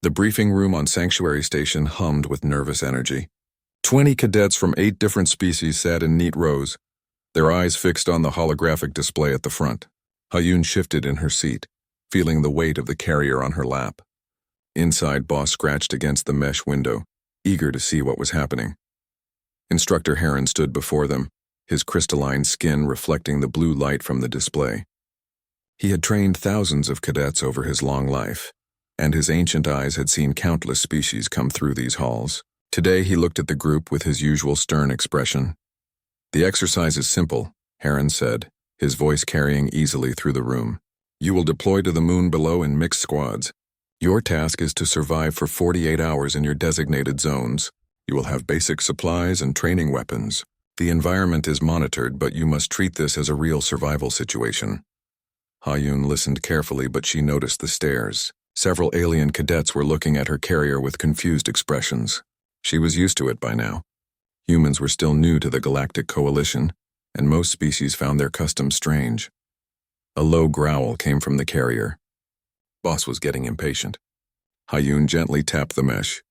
The briefing room on Sanctuary Station hummed with nervous energy. 20 cadets from 8 different species sat in neat rows, their eyes fixed on the holographic display at the front. Hayun shifted in her seat, feeling the weight of the carrier on her lap. Inside, Boss scratched against the mesh window, eager to see what was happening. Instructor Heron stood before them, his crystalline skin reflecting the blue light from the display. He had trained thousands of cadets over his long life, and his ancient eyes had seen countless species come through these halls. Today he looked at the group with his usual stern expression. "The exercise is simple," Heron said, his voice carrying easily through the room. "You will deploy to the moon below in mixed squads. Your task is to survive for 48 hours in your designated zones. You will have basic supplies and training weapons. The environment is monitored, but you must treat this as a real survival situation." Hayun listened carefully, but she noticed the stares. Several alien cadets were looking at her carrier with confused expressions. She was used to it by now. Humans were still new to the Galactic Coalition, and most species found their customs strange. A low growl came from the carrier. Boss was getting impatient. Hayun gently tapped the mesh.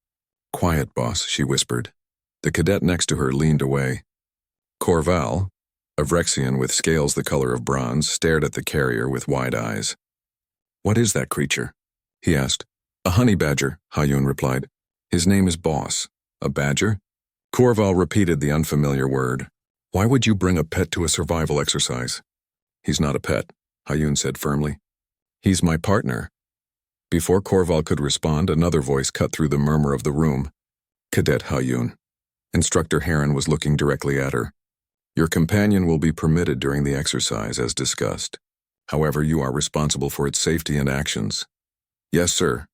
"Quiet, Boss," she whispered. The cadet next to her leaned away. Corval, a Vrexian with scales the color of bronze, stared at the carrier with wide eyes. "What is that creature?" he asked. "A honey badger," Hayun replied. "His name is Boss." "A badger?" Corval repeated the unfamiliar word. "Why would you bring a pet to a survival exercise?" "He's not a pet," Hayun said firmly. "He's my partner." Before Corval could respond, another voice cut through the murmur of the room. "Cadet Hayun." Instructor Heron was looking directly at her. "Your companion will be permitted during the exercise as discussed. However, you are responsible for its safety and actions." "Yes, sir,"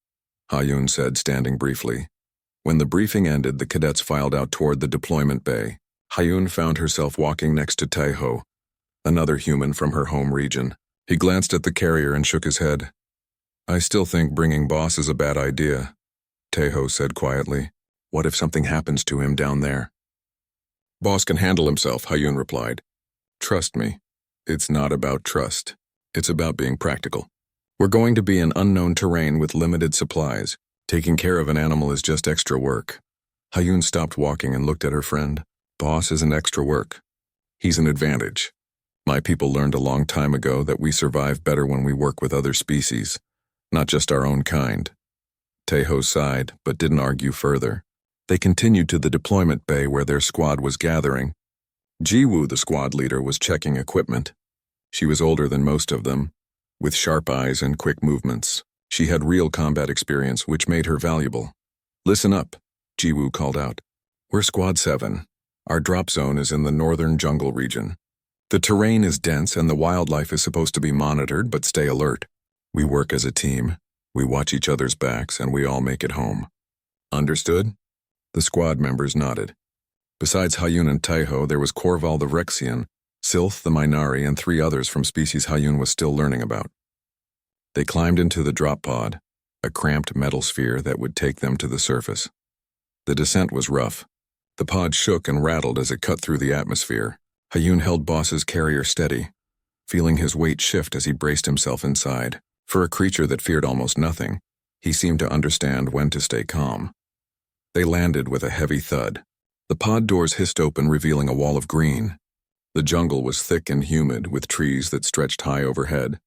Hayun said, standing briefly. When the briefing ended, the cadets filed out toward the deployment bay. Hayun found herself walking next to Taeho, another human from her home region. He glanced at the carrier and shook his head. "I still think bringing Boss is a bad idea," Taeho said quietly. "What if something happens to him down there?" "Boss can handle himself," Hayun replied. "Trust me, it's not about trust. It's about being practical. We're going to be in unknown terrain with limited supplies. Taking care of an animal is just extra work." Hayun stopped walking and looked at her friend. "Boss isn't extra work. He's an advantage. My people learned a long time ago that we survive better when we work with other species, not just our own kind." Taeho sighed, but didn't argue further. They continued to the deployment bay where their squad was gathering. Jiwoo, the squad leader, was checking equipment. She was older than most of them, with sharp eyes and quick movements. She had real combat experience, which made her valuable. "Listen up," Jiwoo called out. "We're Squad 7. Our drop zone is in the northern jungle region. The terrain is dense and the wildlife is supposed to be monitored, but stay alert. We work as a team, we watch each other's backs, and we all make it home." "Understood?" The squad members nodded. Besides Hayun and Taeho, there was Corval the Vrexian, Sylph the Minari, and 3 others from species Hayun was still learning about. They climbed into the drop pod, a cramped metal sphere that would take them to the surface. The descent was rough. The pod shook and rattled as it cut through the atmosphere. Hayun held Boss's carrier steady, feeling his weight shift as he braced himself inside. For a creature that feared almost nothing, he seemed to understand when to stay calm. They landed with a heavy thud. The pod doors hissed open, revealing a wall of green. The jungle was thick and humid, with trees that stretched high overhead.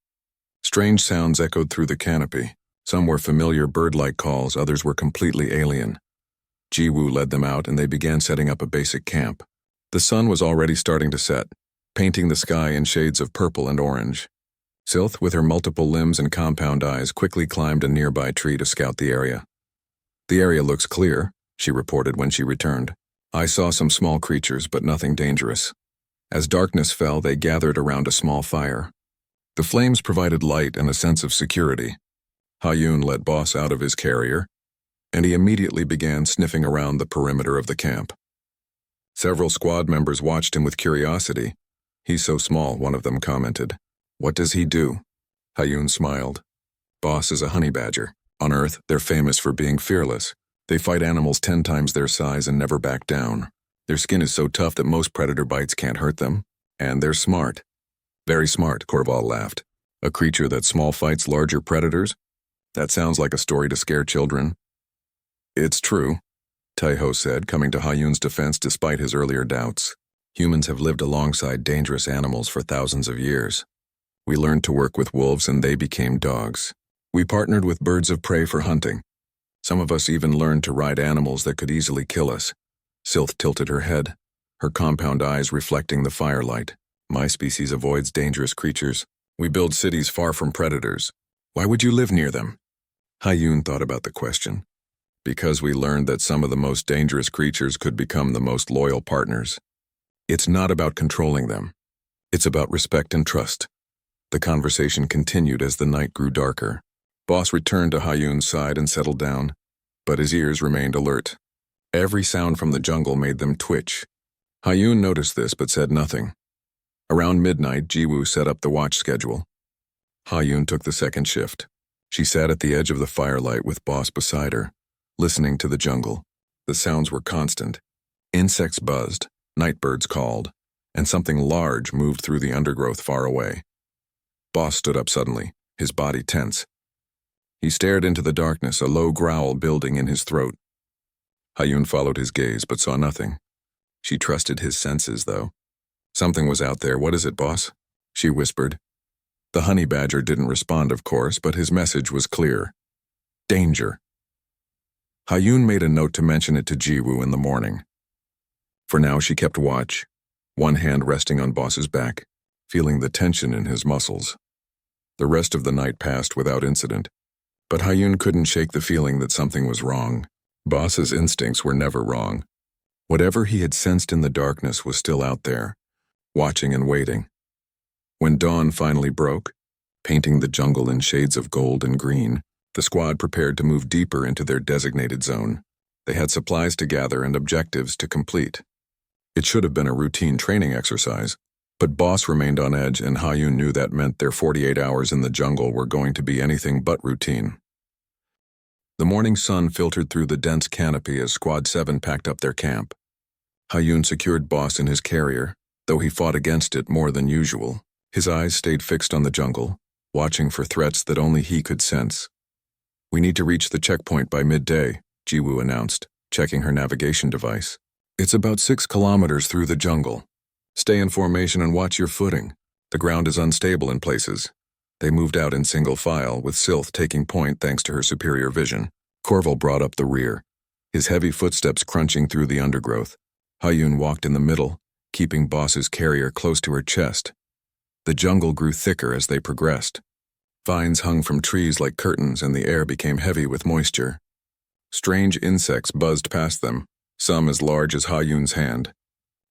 Strange sounds echoed through the canopy. Some were familiar bird-like calls, others were completely alien. Jiwoo led them out, and they began setting up a basic camp. The sun was already starting to set, painting the sky in shades of purple and orange. Sylph, with her multiple limbs and compound eyes, quickly climbed a nearby tree to scout the area. "The area looks clear," she reported when she returned. "I saw some small creatures, but nothing dangerous." As darkness fell, they gathered around a small fire. The flames provided light and a sense of security. Hayun let Boss out of his carrier, and he immediately began sniffing around the perimeter of the camp. Several squad members watched him with curiosity. "He's so small," one of them commented. "What does he do?" Hayun smiled. "Boss is a honey badger. On Earth, they're famous for being fearless. They fight animals 10 times their size and never back down. Their skin is so tough that most predator bites can't hurt them. And they're smart." "Very smart," Corval laughed. "A creature that small fights larger predators? That sounds like a story to scare children." It's true, Taiho said, coming to Hayun's defense despite his earlier doubts. Humans have lived alongside dangerous animals for thousands of years. We learned to work with wolves and they became dogs. We partnered with birds of prey for hunting. Some of us even learned to ride animals that could easily kill us. Sylph tilted her head, her compound eyes reflecting the firelight. My species avoids dangerous creatures. We build cities far from predators. Why would you live near them? Hayun thought about the question. Because we learned that some of the most dangerous creatures could become the most loyal partners. It's not about controlling them. It's about respect and trust. The conversation continued as the night grew darker. Boss returned to Hayun's side and settled down, but his ears remained alert. Every sound from the jungle made them twitch. Hayun noticed this but said nothing. Around midnight, Jiwoo set up the watch schedule. Hayun took the second shift. She sat at the edge of the firelight with Boss beside her, listening to the jungle. The sounds were constant. Insects buzzed, nightbirds called, and something large moved through the undergrowth far away. Boss stood up suddenly, his body tense. He stared into the darkness, a low growl building in his throat. Hayun followed his gaze but saw nothing. She trusted his senses, though. Something was out there. What is it, boss? She whispered. The honey badger didn't respond, of course, but his message was clear. Danger. Hayun made a note to mention it to Jiwoo in the morning. For now, she kept watch, one hand resting on Boss's back, feeling the tension in his muscles. The rest of the night passed without incident, but Hayun couldn't shake the feeling that something was wrong. Boss's instincts were never wrong. Whatever he had sensed in the darkness was still out there, watching and waiting. When dawn finally broke, painting the jungle in shades of gold and green, the squad prepared to move deeper into their designated zone. They had supplies to gather and objectives to complete. It should have been a routine training exercise, but Boss remained on edge and Hayun knew that meant their 48 hours in the jungle were going to be anything but routine. The morning sun filtered through the dense canopy as Squad 7 packed up their camp. Hayun secured Boss in his carrier, though he fought against it more than usual. His eyes stayed fixed on the jungle, watching for threats that only he could sense. We need to reach the checkpoint by midday, Jiwoo announced, checking her navigation device. It's about 6 kilometers through the jungle. Stay in formation and watch your footing. The ground is unstable in places. They moved out in single file, with Sylph taking point thanks to her superior vision. Corval brought up the rear, his heavy footsteps crunching through the undergrowth. Hayun walked in the middle, keeping Boss's carrier close to her chest. The jungle grew thicker as they progressed. Vines hung from trees like curtains and the air became heavy with moisture. Strange insects buzzed past them, some as large as Hayun's hand.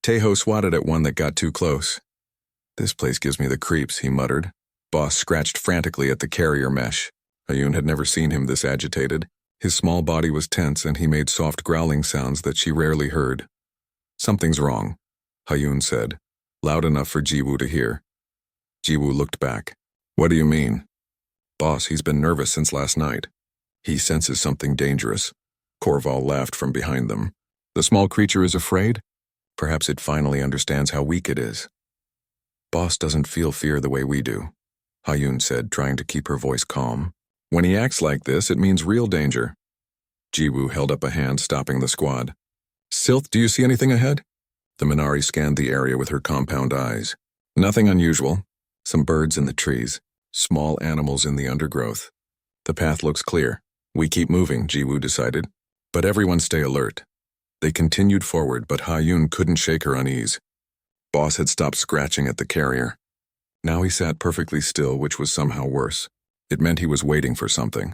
Taeho swatted at one that got too close. This place gives me the creeps, he muttered. Boss scratched frantically at the carrier mesh. Hayun had never seen him this agitated. His small body was tense and he made soft growling sounds that she rarely heard. Something's wrong, Hayun said, loud enough for Jiwoo to hear. Jiwoo looked back. What do you mean? Boss, he's been nervous since last night. He senses something dangerous. Corval laughed from behind them. The small creature is afraid? Perhaps it finally understands how weak it is. Boss doesn't feel fear the way we do, Hayun said, trying to keep her voice calm. When he acts like this, it means real danger. Jiwoo held up a hand, stopping the squad. Sylph, do you see anything ahead? The Minari scanned the area with her compound eyes. Nothing unusual. Some birds in the trees, small animals in the undergrowth. The path looks clear. We keep moving, Jiwoo decided. But everyone stay alert. They continued forward, but Hayun couldn't shake her unease. Boss had stopped scratching at the carrier. Now he sat perfectly still, which was somehow worse. It meant he was waiting for something.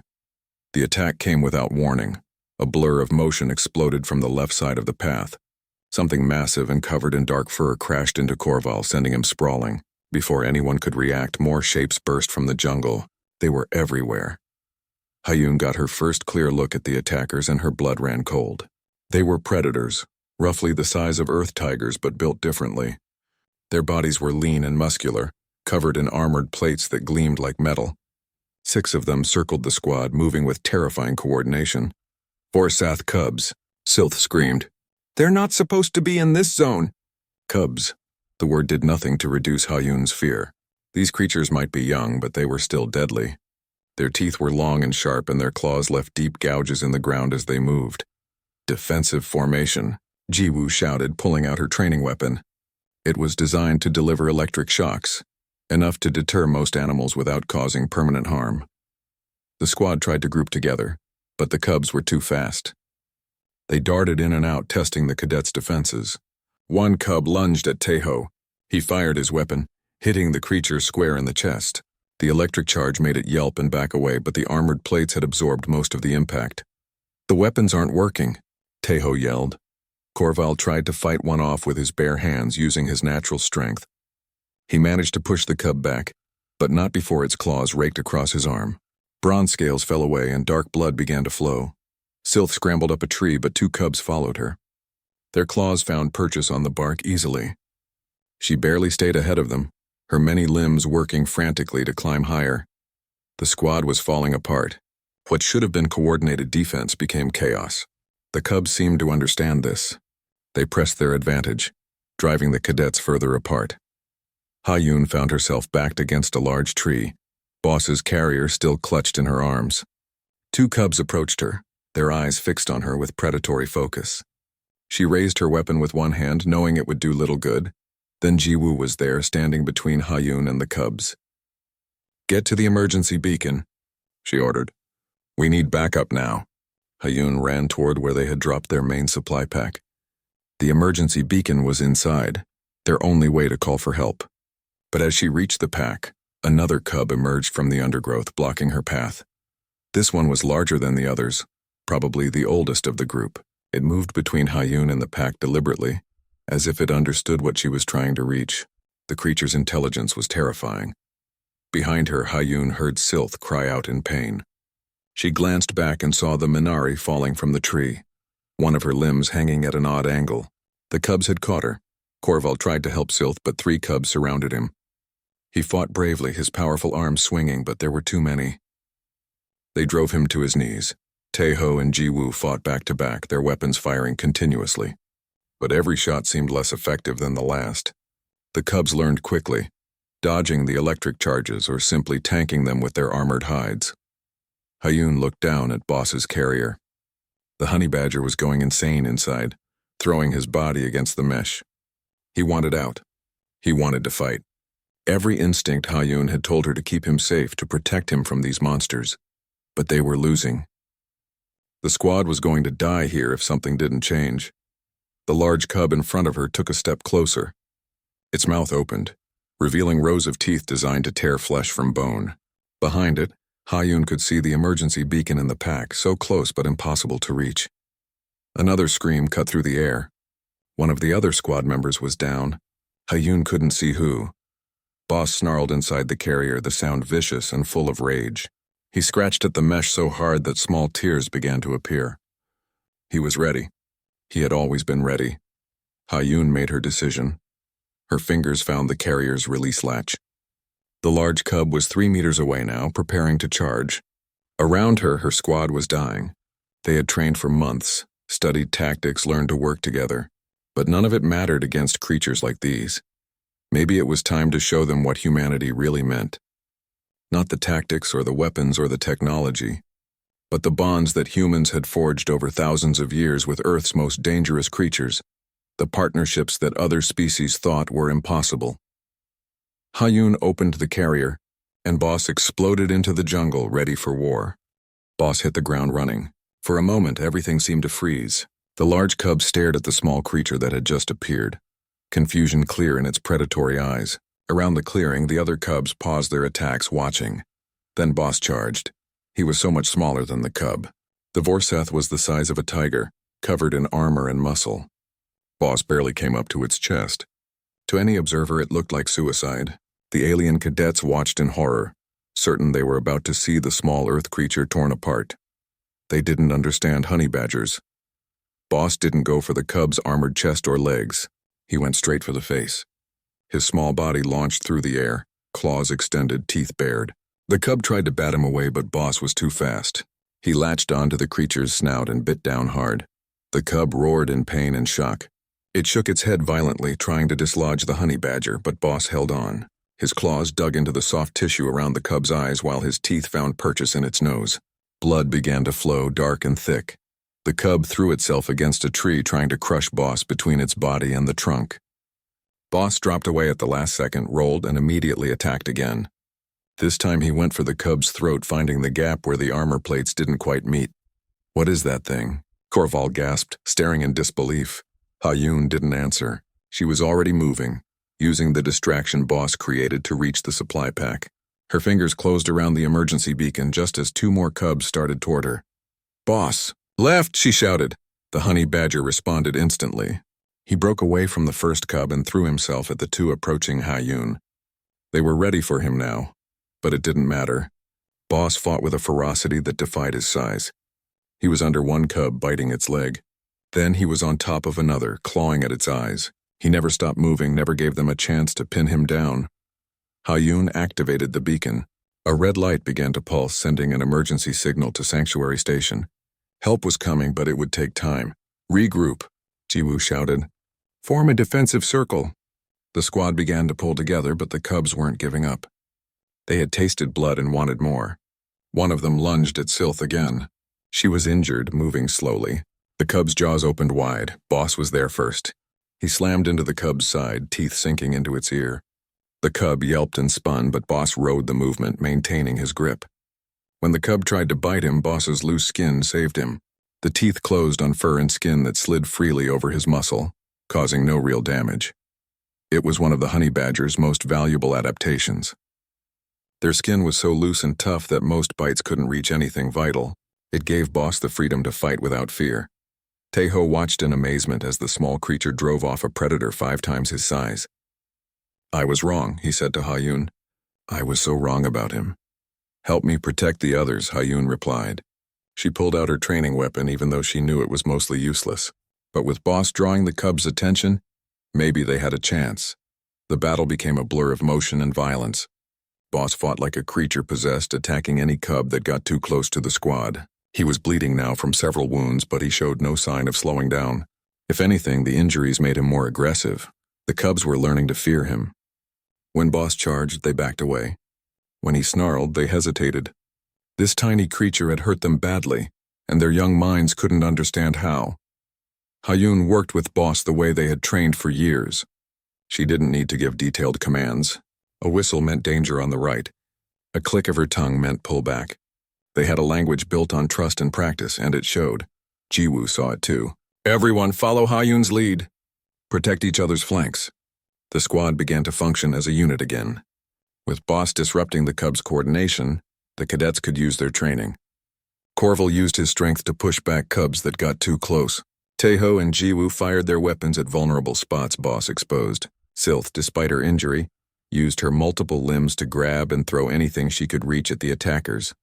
The attack came without warning. A blur of motion exploded from the left side of the path. Something massive and covered in dark fur crashed into Corval, sending him sprawling. Before anyone could react, more shapes burst from the jungle. They were everywhere. Hayun got her first clear look at the attackers and her blood ran cold. They were predators, roughly the size of earth tigers but built differently. Their bodies were lean and muscular, covered in armored plates that gleamed like metal. 6 of them circled the squad, moving with terrifying coordination. Forsath cubs, Sylph screamed. They're not supposed to be in this zone. Cubs. The word did nothing to reduce Hayun's fear. These creatures might be young, but they were still deadly. Their teeth were long and sharp, and their claws left deep gouges in the ground as they moved. Defensive formation, Jiwoo shouted, pulling out her training weapon. It was designed to deliver electric shocks, enough to deter most animals without causing permanent harm. The squad tried to group together, but the cubs were too fast. They darted in and out, testing the cadets' defenses. One cub lunged at Taeho. He fired his weapon, hitting the creature square in the chest. The electric charge made it yelp and back away, but the armored plates had absorbed most of the impact. "The weapons aren't working," Taeho yelled. Korval tried to fight one off with his bare hands, using his natural strength. He managed to push the cub back, but not before its claws raked across his arm. Bronze scales fell away and dark blood began to flow. Sylph scrambled up a tree, but two cubs followed her. Their claws found purchase on the bark easily. She barely stayed ahead of them, her many limbs working frantically to climb higher. The squad was falling apart. What should have been coordinated defense became chaos. The cubs seemed to understand this. They pressed their advantage, driving the cadets further apart. Ha-Yun found herself backed against a large tree, Boss's carrier still clutched in her arms. Two cubs approached her, their eyes fixed on her with predatory focus. She raised her weapon with one hand, knowing it would do little good. Then Jiwoo was there, standing between Ha-Yun and the cubs. "Get to the emergency beacon," she ordered. "We need backup now." Ha-Yun ran toward where they had dropped their main supply pack. The emergency beacon was inside, their only way to call for help. But as she reached the pack, another cub emerged from the undergrowth, blocking her path. This one was larger than the others, probably the oldest of the group. It moved between Ha-Yun and the pack deliberately, as if it understood what she was trying to reach. The creature's intelligence was terrifying. Behind her, Ha-Yun heard Sylph cry out in pain. She glanced back and saw the Minari falling from the tree, one of her limbs hanging at an odd angle. The cubs had caught her. Korval tried to help Sylph, but 3 cubs surrounded him. He fought bravely, his powerful arms swinging, but there were too many. They drove him to his knees. Taeho and Jiwoo fought back to back, their weapons firing continuously. But every shot seemed less effective than the last. The cubs learned quickly, dodging the electric charges or simply tanking them with their armored hides. Ha-Yun looked down at Boss's carrier. The honey badger was going insane inside, throwing his body against the mesh. He wanted out. He wanted to fight. Every instinct Ha-Yun had told her to keep him safe, to protect him from these monsters. But they were losing. The squad was going to die here if something didn't change. The large cub in front of her took a step closer. Its mouth opened, revealing rows of teeth designed to tear flesh from bone. Behind it, Ha-Yun could see the emergency beacon in the pack, so close but impossible to reach. Another scream cut through the air. One of the other squad members was down. Ha-Yun couldn't see who. Boss snarled inside the carrier, the sound vicious and full of rage. He scratched at the mesh so hard that small tears began to appear. He was ready. He had always been ready. Ha-Yun made her decision. Her fingers found the carrier's release latch. The large cub was 3 meters away now, preparing to charge. Around her, her squad was dying. They had trained for months, studied tactics, learned to work together. But none of it mattered against creatures like these. Maybe it was time to show them what humanity really meant. Not the tactics or the weapons or the technology, but the bonds that humans had forged over thousands of years with Earth's most dangerous creatures, the partnerships that other species thought were impossible. Ha-Yun opened the carrier, and Boss exploded into the jungle, ready for war. Boss hit the ground running. For a moment, everything seemed to freeze. The large cub stared at the small creature that had just appeared, confusion clear in its predatory eyes. Around the clearing, the other cubs paused their attacks, watching. Then Boss charged. He was so much smaller than the cub. The Vorseth was the size of a tiger, covered in armor and muscle. Boss barely came up to its chest. To any observer, it looked like suicide. The alien cadets watched in horror, certain they were about to see the small earth creature torn apart. They didn't understand honey badgers. Boss didn't go for the cub's armored chest or legs. He went straight for the face. His small body launched through the air, claws extended, teeth bared. The cub tried to bat him away, but Boss was too fast. He latched onto the creature's snout and bit down hard. The cub roared in pain and shock. It shook its head violently, trying to dislodge the honey badger, but Boss held on. His claws dug into the soft tissue around the cub's eyes while his teeth found purchase in its nose. Blood began to flow, dark and thick. The cub threw itself against a tree, trying to crush Boss between its body and the trunk. Boss dropped away at the last second, rolled, and immediately attacked again. This time he went for the cub's throat, finding the gap where the armor plates didn't quite meet. "What is that thing?" Korval gasped, staring in disbelief. Hayun didn't answer. She was already moving, using the distraction Boss created to reach the supply pack. Her fingers closed around the emergency beacon just as two more cubs started toward her. "Boss! Left!" she shouted. The honey badger responded instantly. He broke away from the first cub and threw himself at the two approaching Hayun. They were ready for him now, but it didn't matter. Boss fought with a ferocity that defied his size. He was under one cub, biting its leg. Then he was on top of another, clawing at its eyes. He never stopped moving, never gave them a chance to pin him down. Hayun activated the beacon. A red light began to pulse, sending an emergency signal to Sanctuary Station. Help was coming, but it would take time. "Regroup," Jiwoo shouted. "Form a defensive circle." The squad began to pull together, but the cubs weren't giving up. They had tasted blood and wanted more. One of them lunged at Sylph again. She was injured, moving slowly. The cub's jaws opened wide. Boss was there first. He slammed into the cub's side, teeth sinking into its ear. The cub yelped and spun, but Boss rode the movement, maintaining his grip. When the cub tried to bite him, Boss's loose skin saved him. The teeth closed on fur and skin that slid freely over his muscle, causing no real damage. It was one of the honey badger's most valuable adaptations. Their skin was so loose and tough that most bites couldn't reach anything vital. It gave Boss the freedom to fight without fear. Taeho watched in amazement as the small creature drove off a predator 5 times his size. "I was wrong," he said to Hayun. "I was so wrong about him." "Help me protect the others," Hayun replied. She pulled out her training weapon even though she knew it was mostly useless. But with Boss drawing the cub's attention, maybe they had a chance. The battle became a blur of motion and violence. Boss fought like a creature possessed, attacking any cub that got too close to the squad. He was bleeding now from several wounds, but he showed no sign of slowing down. If anything, the injuries made him more aggressive. The cubs were learning to fear him. When Boss charged, they backed away. When he snarled, they hesitated. This tiny creature had hurt them badly, and their young minds couldn't understand how. Hayun worked with Boss the way they had trained for years. She didn't need to give detailed commands. A whistle meant danger on the right. A click of her tongue meant pull back. They had a language built on trust and practice, and it showed. Jiwoo saw it too. "Everyone follow Hayun's lead. Protect each other's flanks." The squad began to function as a unit again. With Boss disrupting the cubs' coordination, the cadets could use their training. Korval used his strength to push back cubs that got too close. Taeho and Jiwoo fired their weapons at vulnerable spots Boss exposed. Sylph, despite her injury, used her multiple limbs to grab and throw anything she could reach at the attackers.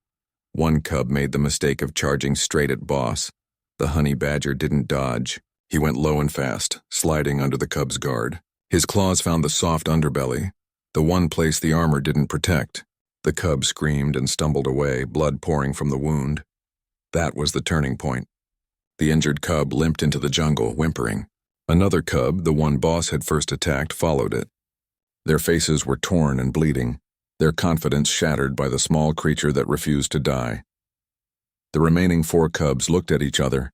One cub made the mistake of charging straight at Boss. The honey badger didn't dodge. He went low and fast, sliding under the cub's guard. His claws found the soft underbelly, the one place the armor didn't protect. The cub screamed and stumbled away, blood pouring from the wound. That was the turning point. The injured cub limped into the jungle, whimpering. Another cub, the one Boss had first attacked, followed it. Their faces were torn and bleeding, their confidence shattered by the small creature that refused to die. The remaining 4 cubs looked at each other,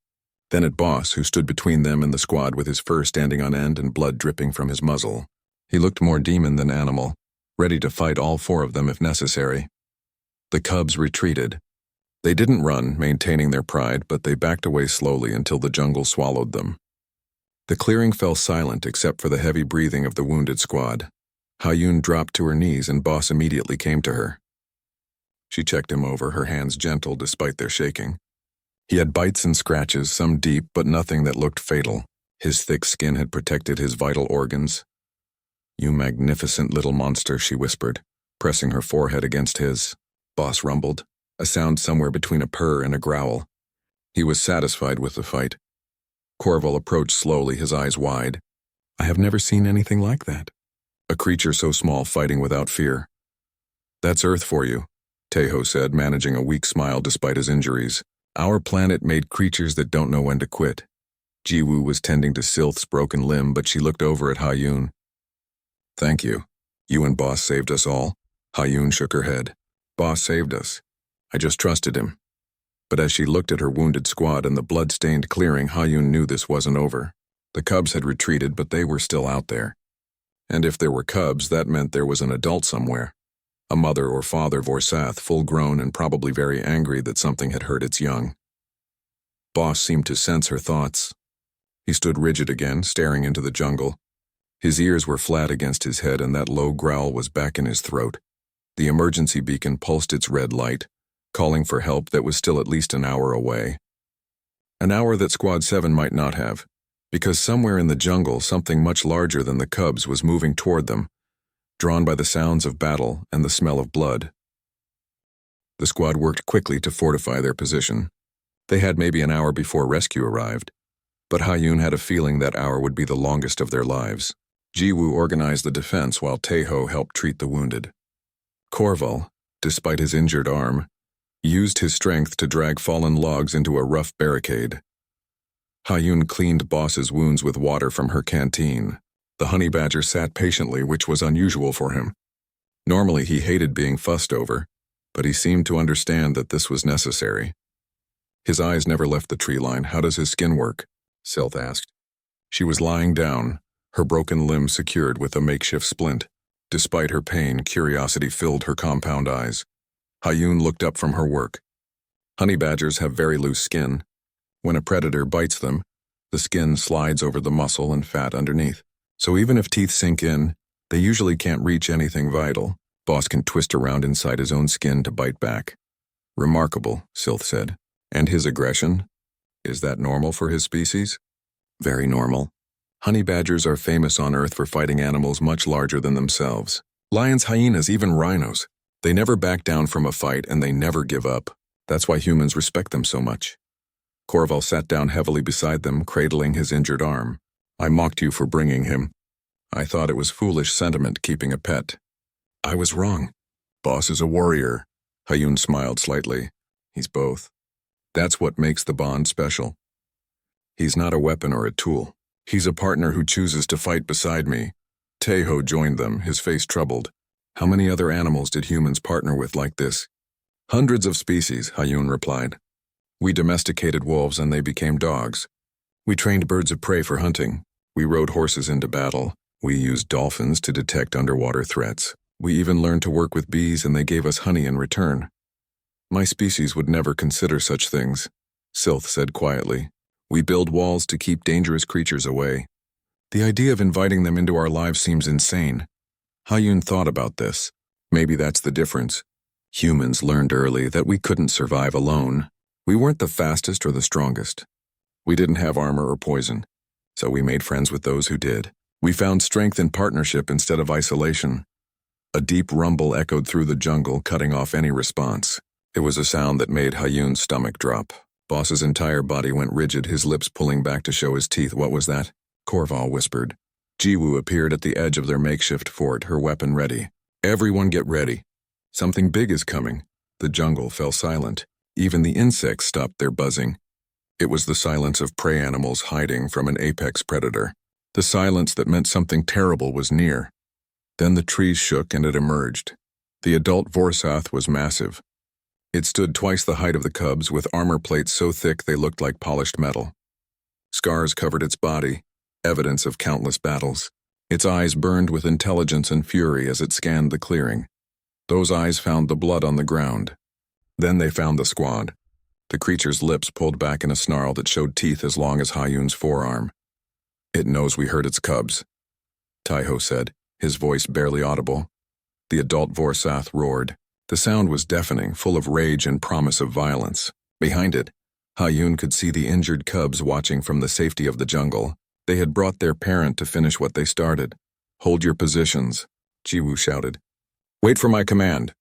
then at Boss, who stood between them and the squad with his fur standing on end and blood dripping from his muzzle. He looked more demon than animal, ready to fight all 4 of them if necessary. The cubs retreated. They didn't run, maintaining their pride, but they backed away slowly until the jungle swallowed them. The clearing fell silent except for the heavy breathing of the wounded squad. Hayun dropped to her knees and Boss immediately came to her. She checked him over, her hands gentle despite their shaking. He had bites and scratches, some deep but nothing that looked fatal. His thick skin had protected his vital organs. "You magnificent little monster," she whispered, pressing her forehead against his. Boss rumbled, a sound somewhere between a purr and a growl. He was satisfied with the fight. Korval approached slowly, his eyes wide. "I have never seen anything like that. A creature so small fighting without fear." "That's Earth for you," Taeho said, managing a weak smile despite his injuries. "Our planet made creatures that don't know when to quit." Jiwoo was tending to Sylph's broken limb, but she looked over at Hayun. "Thank you." You and Boss saved us all? Hayun shook her head. Boss saved us. I just trusted him. But as she looked at her wounded squad and the blood-stained clearing, Hayun knew this wasn't over. The cubs had retreated, but they were still out there. And if there were cubs, that meant there was an adult somewhere. A mother or father Vorsath, full-grown and probably very angry that something had hurt its young. Boss seemed to sense her thoughts. He stood rigid again, staring into the jungle. His ears were flat against his head, and that low growl was back in his throat. The emergency beacon pulsed its red light, calling for help that was still at least an hour away. An hour that Squad 7 might not have, because somewhere in the jungle something much larger than the cubs was moving toward them, drawn by the sounds of battle and the smell of blood. The squad worked quickly to fortify their position. They had maybe an hour before rescue arrived, but Hayun had a feeling that hour would be the longest of their lives. Jiwoo organized the defense while Taeho helped treat the wounded. Korval, despite his injured arm, used his strength to drag fallen logs into a rough barricade. Hayun cleaned Boss's wounds with water from her canteen. The honey badger sat patiently, which was unusual for him. Normally he hated being fussed over, but he seemed to understand that this was necessary. His eyes never left the tree line. How does his skin work? Sylth asked. She was lying down, her broken limb secured with a makeshift splint. Despite her pain, curiosity filled her compound eyes. Hayun looked up from her work. Honey badgers have very loose skin. When a predator bites them, the skin slides over the muscle and fat underneath. So even if teeth sink in, they usually can't reach anything vital. Boss can twist around inside his own skin to bite back. Remarkable, Sylth said. And his aggression? Is that normal for his species? Very normal. Honey badgers are famous on Earth for fighting animals much larger than themselves. Lions, hyenas, even rhinos. They never back down from a fight and they never give up. That's why humans respect them so much. Korval sat down heavily beside them, cradling his injured arm. I mocked you for bringing him. I thought it was foolish sentiment keeping a pet. I was wrong. Boss is a warrior. Hayun smiled slightly. He's both. That's what makes the bond special. He's not a weapon or a tool. He's a partner who chooses to fight beside me. Taeho joined them, his face troubled. How many other animals did humans partner with like this? Hundreds of species, Hayun replied. We domesticated wolves and they became dogs. We trained birds of prey for hunting. We rode horses into battle. We used dolphins to detect underwater threats. We even learned to work with bees and they gave us honey in return. My species would never consider such things, Sylth said quietly. We build walls to keep dangerous creatures away. The idea of inviting them into our lives seems insane. Hayun thought about this. Maybe that's the difference. Humans learned early that we couldn't survive alone. We weren't the fastest or the strongest. We didn't have armor or poison, so we made friends with those who did. We found strength in partnership instead of isolation. A deep rumble echoed through the jungle, cutting off any response. It was a sound that made Hayun's stomach drop. Boss's entire body went rigid, his lips pulling back to show his teeth. What was that? Korval whispered. Jiwoo appeared at the edge of their makeshift fort, her weapon ready. Everyone get ready. Something big is coming. The jungle fell silent. Even the insects stopped their buzzing. It was the silence of prey animals hiding from an apex predator. The silence that meant something terrible was near. Then the trees shook and it emerged. The adult Vorsath was massive. It stood twice the height of the cubs, with armor plates so thick they looked like polished metal. Scars covered its body, evidence of countless battles. Its eyes burned with intelligence and fury as it scanned the clearing. Those eyes found the blood on the ground. Then they found the squad. The creature's lips pulled back in a snarl that showed teeth as long as Hayun's forearm. It knows we hurt its cubs, Taeho said, his voice barely audible. The adult Vorsath roared. The sound was deafening, full of rage and promise of violence. Behind it, Hayun could see the injured cubs watching from the safety of the jungle. They had brought their parent to finish what they started. Hold your positions, Jiwoo shouted. Wait for my command.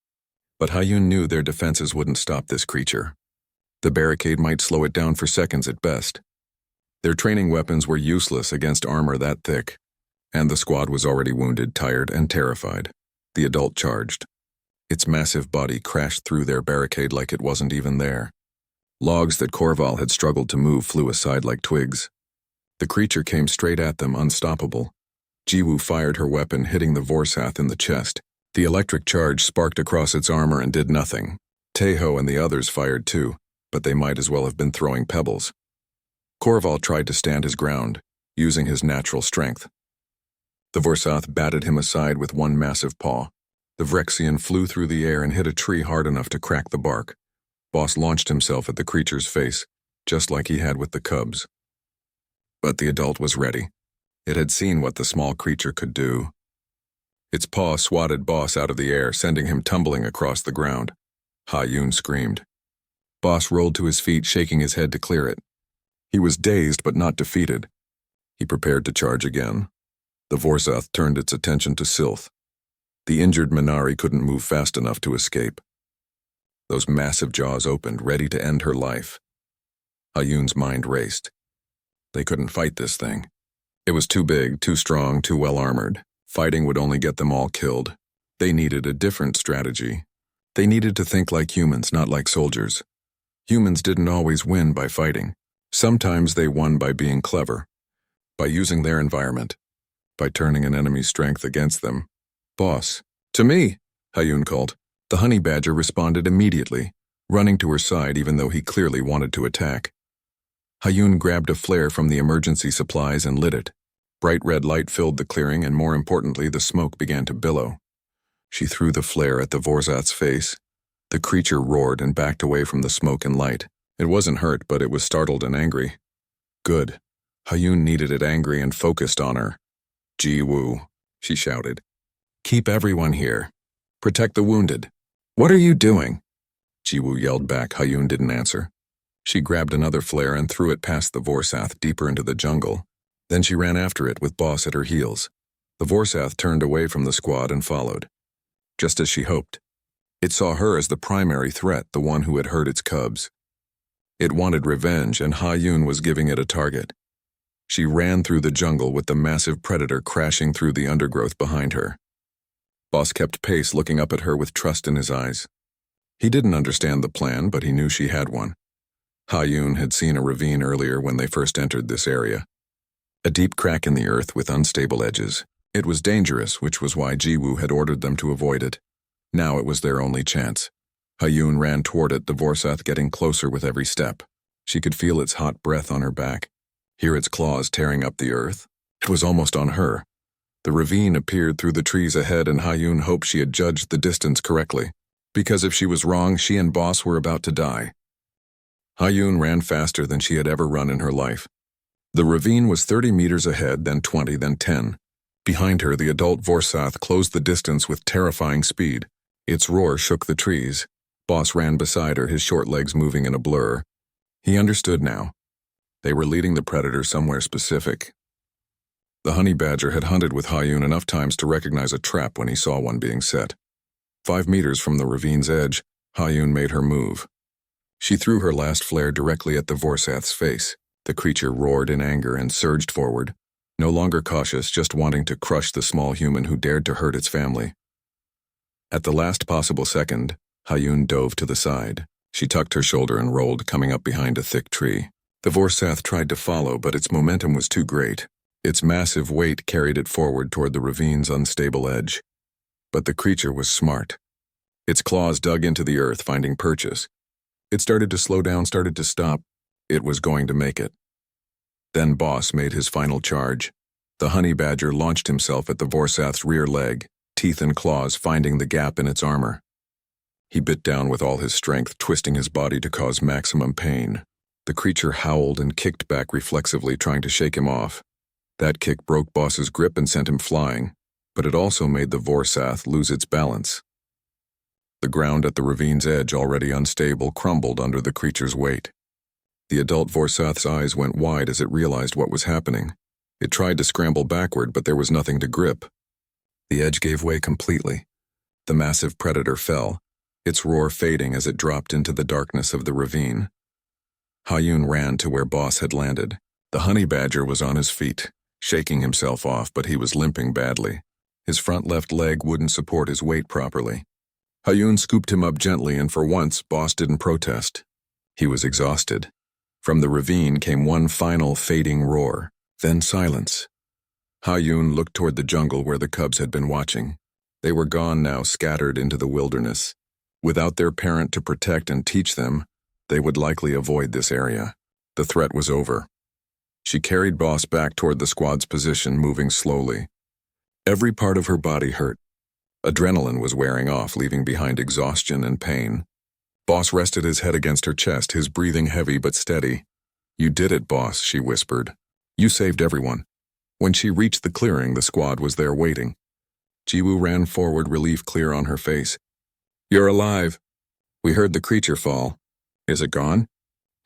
But Hayun knew their defenses wouldn't stop this creature. The barricade might slow it down for seconds at best. Their training weapons were useless against armor that thick, and the squad was already wounded, tired, and terrified. The adult charged. Its massive body crashed through their barricade like it wasn't even there. Logs that Korval had struggled to move flew aside like twigs. The creature came straight at them, unstoppable. Jiwoo fired her weapon, hitting the Vorsath in the chest. The electric charge sparked across its armor and did nothing. Taeho and the others fired too, but they might as well have been throwing pebbles. Korval tried to stand his ground, using his natural strength. The Vorsath batted him aside with one massive paw. The Vrexian flew through the air and hit a tree hard enough to crack the bark. Boss launched himself at the creature's face, just like he had with the cubs. But the adult was ready. It had seen what the small creature could do. Its paw swatted Boss out of the air, sending him tumbling across the ground. Ha-Yun screamed. Boss rolled to his feet, shaking his head to clear it. He was dazed but not defeated. He prepared to charge again. The Vorsath turned its attention to Sylph. The injured Minari couldn't move fast enough to escape. Those massive jaws opened, ready to end her life. Ha-Yun's mind raced. They couldn't fight this thing. It was too big, too strong, too well-armored. Fighting would only get them all killed. They needed a different strategy. They needed to think like humans, not like soldiers. Humans didn't always win by fighting. Sometimes they won by being clever, by using their environment, by turning an enemy's strength against them. Boss. To me, Ha-Yun called. The honey badger responded immediately, running to her side even though he clearly wanted to attack. Ha-Yun grabbed a flare from the emergency supplies and lit it. Bright red light filled the clearing, and more importantly, the smoke began to billow. She threw the flare at the Vorsath's face. The creature roared and backed away from the smoke and light. It wasn't hurt, but it was startled and angry. Good. Ha-Yun needed it angry and focused on her. Jiwoo, she shouted. Keep everyone here. Protect the wounded. What are you doing? Jiwoo yelled back. Ha-Yun didn't answer. She grabbed another flare and threw it past the Vorsath deeper into the jungle. Then she ran after it with Boss at her heels. The Vorsath turned away from the squad and followed. Just as she hoped. It saw her as the primary threat, the one who had hurt its cubs. It wanted revenge, and Ha-Yun was giving it a target. She ran through the jungle with the massive predator crashing through the undergrowth behind her. Boss kept pace, looking up at her with trust in his eyes. He didn't understand the plan, but he knew she had one. Ha-Yun had seen a ravine earlier when they first entered this area. A deep crack in the earth with unstable edges. It was dangerous, which was why Jiwoo had ordered them to avoid it. Now it was their only chance. Ha-Yun ran toward it, the Vorsath getting closer with every step. She could feel its hot breath on her back, hear its claws tearing up the earth. It was almost on her. The ravine appeared through the trees ahead, and Ha-Yun hoped she had judged the distance correctly, because if she was wrong, she and Boss were about to die. Ha-Yun ran faster than she had ever run in her life. The ravine was 30 meters ahead, then 20, then 10. Behind her, the adult Vorsath closed the distance with terrifying speed. Its roar shook the trees. Boss ran beside her, his short legs moving in a blur. He understood now. They were leading the predator somewhere specific. The honey badger had hunted with Ha-Yun enough times to recognize a trap when he saw one being set. 5 meters from the ravine's edge, Ha-Yun made her move. She threw her last flare directly at the Vorsath's face. The creature roared in anger and surged forward, no longer cautious, just wanting to crush the small human who dared to hurt its family. At the last possible second, Ha-Yun dove to the side. She tucked her shoulder and rolled, coming up behind a thick tree. The Vorsath tried to follow, but its momentum was too great. Its massive weight carried it forward toward the ravine's unstable edge. But the creature was smart. Its claws dug into the earth, finding purchase. It started to slow down, started to stop. It was going to make it. Then Boss made his final charge. The honey badger launched himself at the Vorsath's rear leg, teeth and claws finding the gap in its armor. He bit down with all his strength, twisting his body to cause maximum pain. The creature howled and kicked back reflexively, trying to shake him off. That kick broke Boss's grip and sent him flying, but it also made the Vorsath lose its balance. The ground at the ravine's edge, already unstable, crumbled under the creature's weight. The adult Vorsath's eyes went wide as it realized what was happening. It tried to scramble backward, but there was nothing to grip. The edge gave way completely. The massive predator fell, its roar fading as it dropped into the darkness of the ravine. Ha-Yun ran to where Boss had landed. The honey badger was on his feet, shaking himself off, but he was limping badly. His front left leg wouldn't support his weight properly. Ha-Yun scooped him up gently, and for once, Boss didn't protest. He was exhausted. From the ravine came one final fading roar, then silence. Ha-Yun looked toward the jungle where the cubs had been watching. They were gone now, scattered into the wilderness. Without their parent to protect and teach them, they would likely avoid this area. The threat was over. She carried Boss back toward the squad's position, moving slowly. Every part of her body hurt. Adrenaline was wearing off, leaving behind exhaustion and pain. Boss rested his head against her chest, his breathing heavy but steady. "You did it, Boss," she whispered. "You saved everyone." When she reached the clearing, the squad was there waiting. Jiwoo ran forward, relief clear on her face. "You're alive. We heard the creature fall. Is it gone?"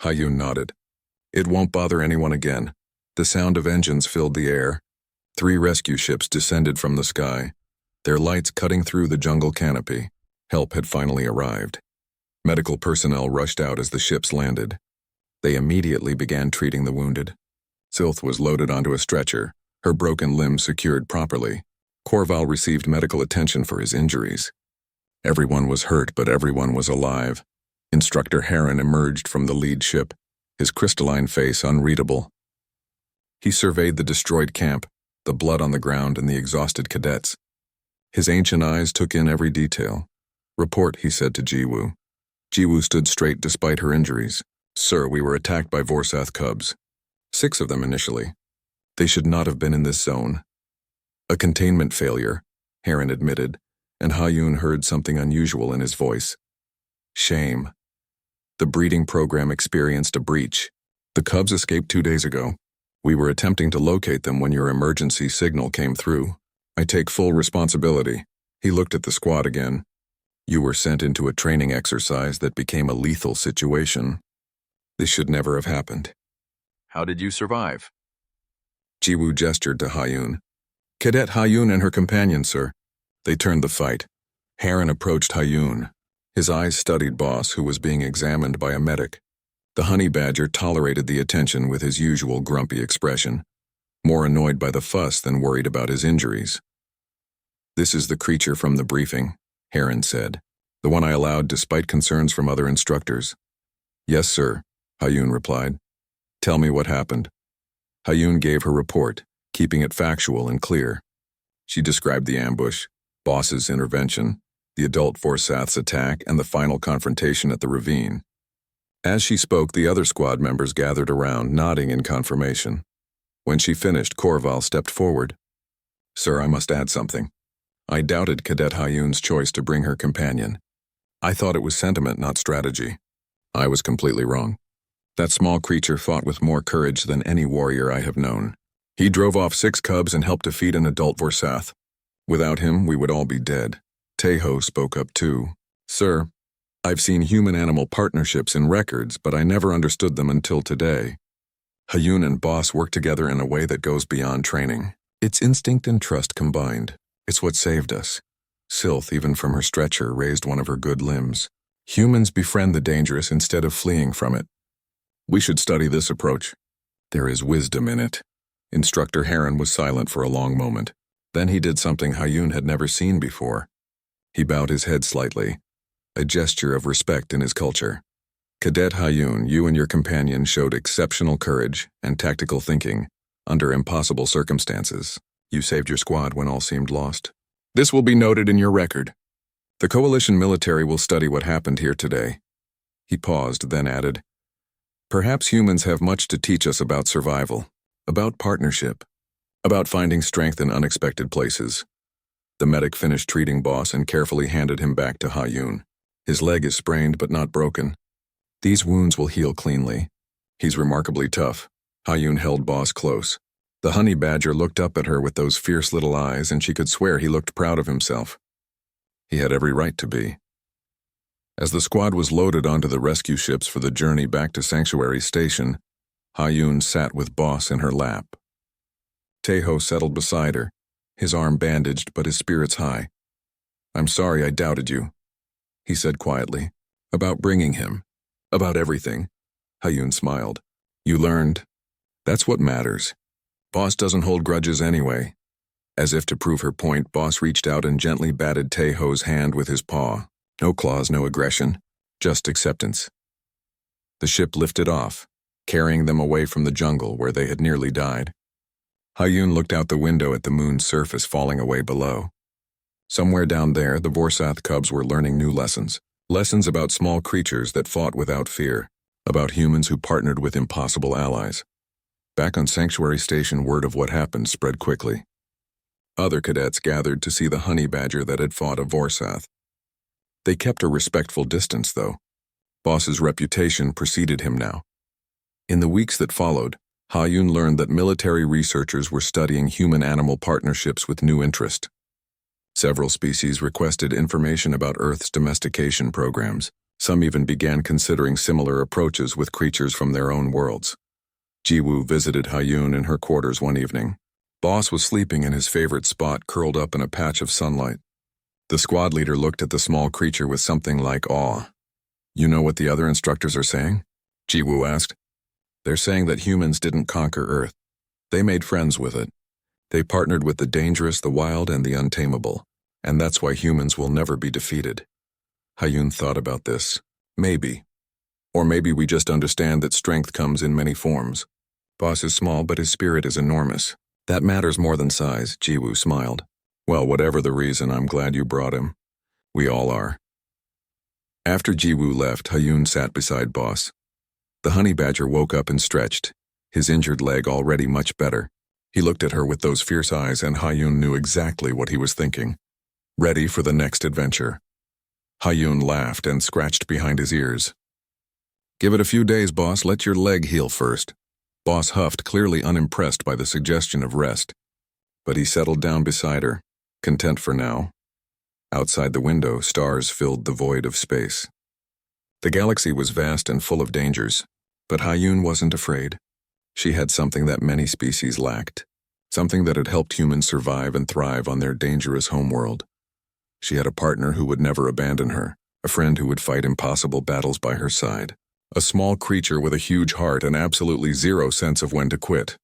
Ha-Yun nodded. "It won't bother anyone again." The sound of engines filled the air. 3 rescue ships descended from the sky, their lights cutting through the jungle canopy. Help had finally arrived. Medical personnel rushed out as the ships landed. They immediately began treating the wounded. Sylph was loaded onto a stretcher, her broken limb secured properly. Korval received medical attention for his injuries. Everyone was hurt, but everyone was alive. Instructor Heron emerged from the lead ship, his crystalline face unreadable. He surveyed the destroyed camp, the blood on the ground and the exhausted cadets. His ancient eyes took in every detail. "Report," he said to Jiwoo. Jiwoo stood straight despite her injuries. "Sir, we were attacked by Vorsath cubs. 6 of them initially. They should not have been in this zone." "A containment failure," Heron admitted, and Ha-Yun heard something unusual in his voice. "Shame. The breeding program experienced a breach. The cubs escaped 2 days ago. We were attempting to locate them when your emergency signal came through. I take full responsibility." He looked at the squad again. "You were sent into a training exercise that became a lethal situation. This should never have happened." "How did you survive?" Jiwoo gestured to Ha-Yun. "Cadet Ha-Yun and her companion, sir." They turned the fight. Heron approached Ha-Yun. His eyes studied Boss, who was being examined by a medic. The honey badger tolerated the attention with his usual grumpy expression, more annoyed by the fuss than worried about his injuries. "This is the creature from the briefing," Heron said. "The one I allowed despite concerns from other instructors." "Yes, sir," Ha-Yun replied. "Tell me what happened." Ha-Yun gave her report, keeping it factual and clear. She described the ambush, Boss's intervention, the adult Vorsath's attack, and the final confrontation at the ravine. As she spoke, the other squad members gathered around, nodding in confirmation. When she finished, Korval stepped forward. "Sir, I must add something. I doubted Cadet Ha-Yun's choice to bring her companion. I thought it was sentiment, not strategy. I was completely wrong. That small creature fought with more courage than any warrior I have known. He drove off 6 cubs and helped defeat an adult Vorsath. Without him, we would all be dead." Taeho spoke up too. "Sir, I've seen human-animal partnerships in records, but I never understood them until today. Ha-Yun and Boss work together in a way that goes beyond training. It's instinct and trust combined. It's what saved us." Sylph, even from her stretcher, raised one of her good limbs. "Humans befriend the dangerous instead of fleeing from it. We should study this approach. There is wisdom in it." Instructor Heron was silent for a long moment. Then he did something Ha-Yun had never seen before. He bowed his head slightly, a gesture of respect in his culture. "Cadet Ha-Yun, you and your companion showed exceptional courage and tactical thinking under impossible circumstances. You saved your squad when all seemed lost. This will be noted in your record. The coalition military will study what happened here today." He paused, then added, "Perhaps humans have much to teach us about survival, about partnership, about finding strength in unexpected places." The medic finished treating Boss and carefully handed him back to Ha-Yun. "His leg is sprained but not broken. These wounds will heal cleanly. He's remarkably tough." Ha-Yun held Boss close. The honey badger looked up at her with those fierce little eyes, and she could swear he looked proud of himself. He had every right to be. As the squad was loaded onto the rescue ships for the journey back to Sanctuary Station, Ha-Yun sat with Boss in her lap. Taeho settled beside her, his arm bandaged but his spirits high. "I'm sorry I doubted you," he said quietly. "About bringing him. About everything." Ha-Yun smiled. "You learned. That's what matters. Boss doesn't hold grudges anyway." As if to prove her point, Boss reached out and gently batted Taeho's hand with his paw. No claws, no aggression, just acceptance. The ship lifted off, carrying them away from the jungle where they had nearly died. Hayun looked out the window at the moon's surface falling away below. Somewhere down there, the Vorsath cubs were learning new lessons. Lessons about small creatures that fought without fear, about humans who partnered with impossible allies. Back on Sanctuary Station, word of what happened spread quickly. Other cadets gathered to see the honey badger that had fought a Vorsath. They kept a respectful distance, though. Boss's reputation preceded him now. In the weeks that followed, Hayun learned that military researchers were studying human-animal partnerships with new interest. Several species requested information about Earth's domestication programs. Some even began considering similar approaches with creatures from their own worlds. Jiwoo visited Hayun in her quarters one evening. Boss was sleeping in his favorite spot, curled up in a patch of sunlight. The squad leader looked at the small creature with something like awe. "You know what the other instructors are saying?" Jiwoo asked. "They're saying that humans didn't conquer Earth. They made friends with it. They partnered with the dangerous, the wild, and the untamable, and that's why humans will never be defeated." Hayun thought about this. Maybe. Or maybe we just understand that strength comes in many forms. Boss is small, but his spirit is enormous. That matters more than size, Jiwoo smiled. "Well, whatever the reason, I'm glad you brought him. We all are." After Jiwoo left, Hayun sat beside Boss. The honey badger woke up and stretched, his injured leg already much better. He looked at her with those fierce eyes, and Hayun knew exactly what he was thinking. Ready for the next adventure. Hayun laughed and scratched behind his ears. "Give it a few days, Boss. Let your leg heal first." Boss huffed, clearly unimpressed by the suggestion of rest. But he settled down beside her, content for now. Outside the window, stars filled the void of space. The galaxy was vast and full of dangers, but Hayun wasn't afraid. She had something that many species lacked, something that had helped humans survive and thrive on their dangerous homeworld. She had a partner who would never abandon her, a friend who would fight impossible battles by her side, a small creature with a huge heart and absolutely zero sense of when to quit.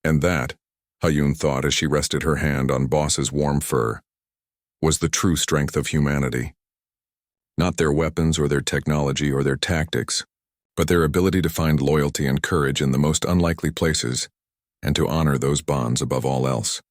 And that, Hayun thought as she rested her hand on Boss's warm fur, was the true strength of humanity. Not their weapons or their technology or their tactics, but their ability to find loyalty and courage in the most unlikely places, and to honor those bonds above all else.